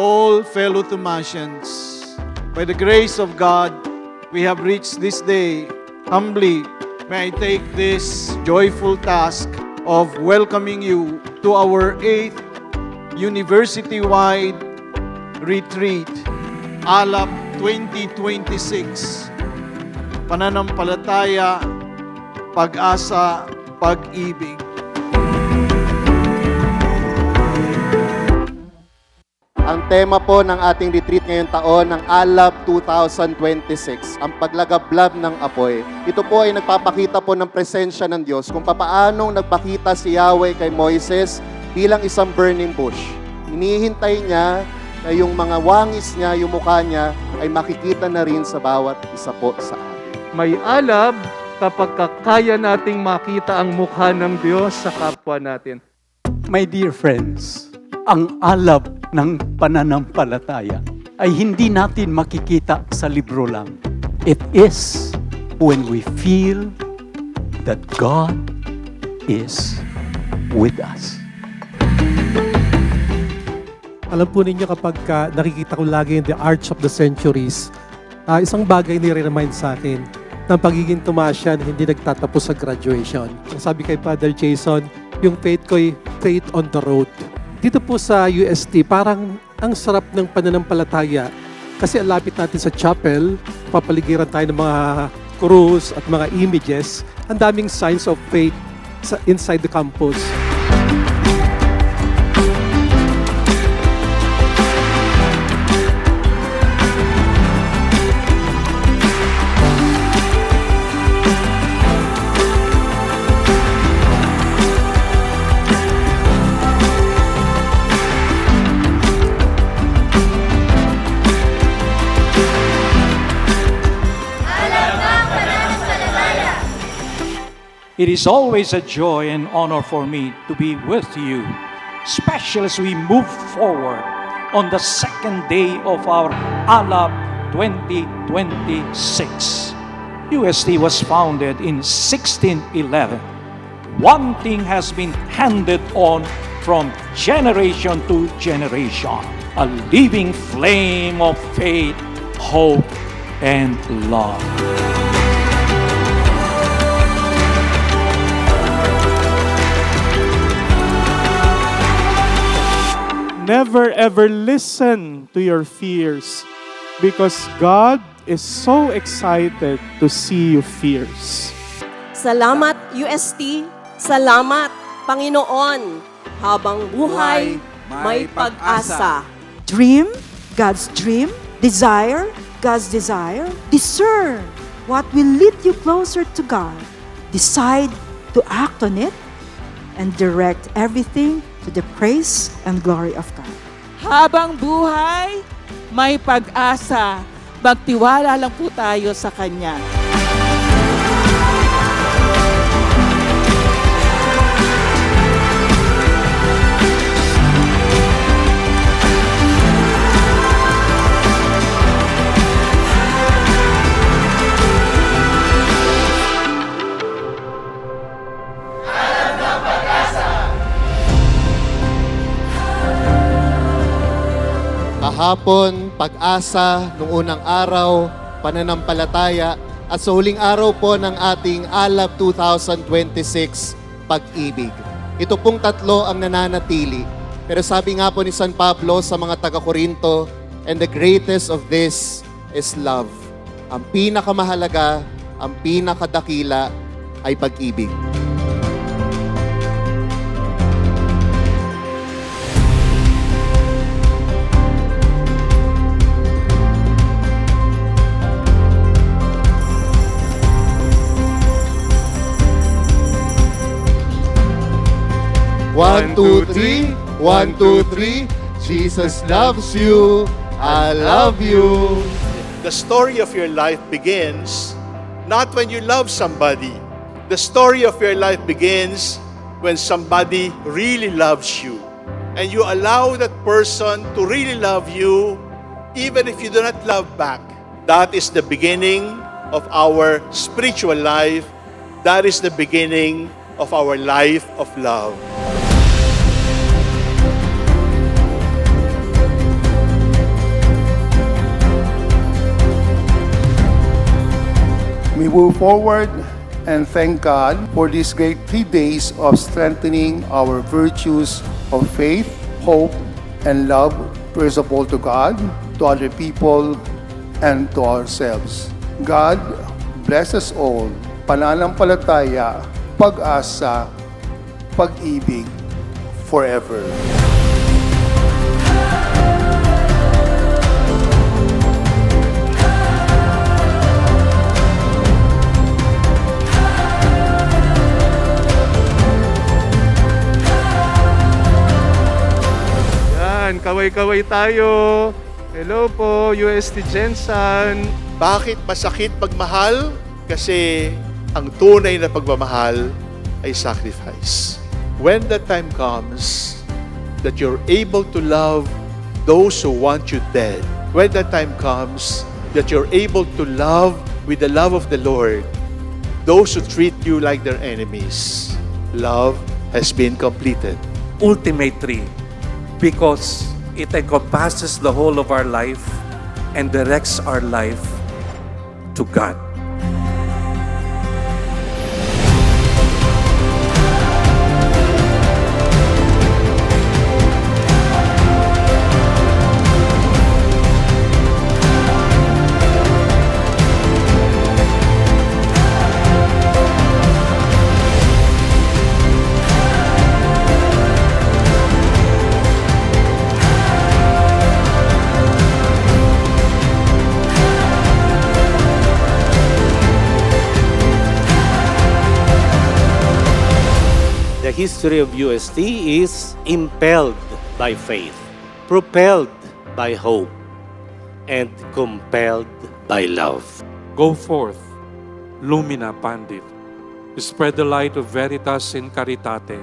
all fellow Thomasians. By the grace of God, we have reached this day. Humbly, may I take this joyful task of welcoming you to our 8th university-wide retreat, ALAP 2026. Pananampalataya, pag-asa, pag-ibig. Ang tema po ng ating retreat ngayong taon ng ALAP 2026, ang paglagablab ng apoy. Ito po ay nagpapakita po ng presensya ng Diyos kung papaanong nagpakita si Yahweh kay Moises bilang isang burning bush. Hinihintay niya na yung mga wangis niya, yung mukha niya, ay makikita na rin sa bawat isa po sa atin. May alab kapag kaya nating makita ang mukha ng Diyos sa kapwa natin. My dear friends, ang alab ng pananampalataya ay hindi natin makikita sa libro lang. It is when we feel that God is with us. Alam po ninyo kapag nakikita ko lagi in the Arch of the Centuries, isang bagay nire-remind sa akin ng pagiging Thomasian hindi nagtatapos sa graduation. Ang sabi kay Father Jason, yung faith ko ay faith on the road. Dito po sa UST, parang ang sarap ng pananampalataya kasi ang lapit natin sa chapel, papaligiran tayo ng mga krus at mga images, ang daming signs of faith inside the campus. It is always a joy and honor for me to be with you, especially as we move forward on the second day of our ALAP 2026. UST was founded in 1611. One thing has been handed on from generation to generation, a living flame of faith, hope, and love. Never ever listen to your fears because God is so excited to see you fierce. Salamat UST, salamat Panginoon. Habang buhay, may pag-asa. Dream, God's dream. Desire, God's desire. Discern what will lead you closer to God. Decide to act on it and direct everything to the praise and glory of God. Habang buhay, may pag-asa. Magtiwala lang po tayo sa Kanya. Kahapon, pag-asa, nung unang araw, pananampalataya, at sa huling araw po ng ating ALAP 2026, pag-ibig. Ito pong tatlo ang nananatili. Pero sabi nga po ni San Pablo sa mga taga-Korinto, and the greatest of this is love. Ang pinakamahalaga, ang pinakadakila ay pag-ibig. One, two, three. 1, 2, 3. Jesus loves you. I love you. The story of your life begins not when you love somebody. The story of your life begins when somebody really loves you. And you allow that person to really love you even if you do not love back. That is the beginning of our spiritual life. That is the beginning of our life of love. We move forward and thank God for these great 3 days of strengthening our virtues of faith, hope, and love, first of all to God, to other people, and to ourselves. God bless us all. Pananampalataya, pag-asa, pag-ibig, forever. Yan, kaway-kaway tayo. Hello po, UST Jensen. Bakit masakit pagmahal? Kasi ang tunay na pagmamahal ay sacrifice. When the time comes that you're able to love those who want you dead, when the time comes that you're able to love with the love of the Lord those who treat you like their enemies, love has been completed. Ultimately, because it encompasses the whole of our life and directs our life to God. The history of UST is impelled by faith, propelled by hope, and compelled by love. Go forth, Lumina Pandit. Spread the light of Veritas in Caritate.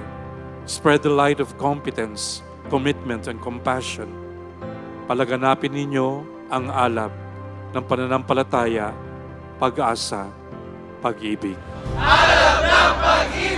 Spread the light of competence, commitment, and compassion. Palaganapin ninyo ang alab ng pananampalataya, pag-asa, pag-ibig. Alab ng pag-ibig!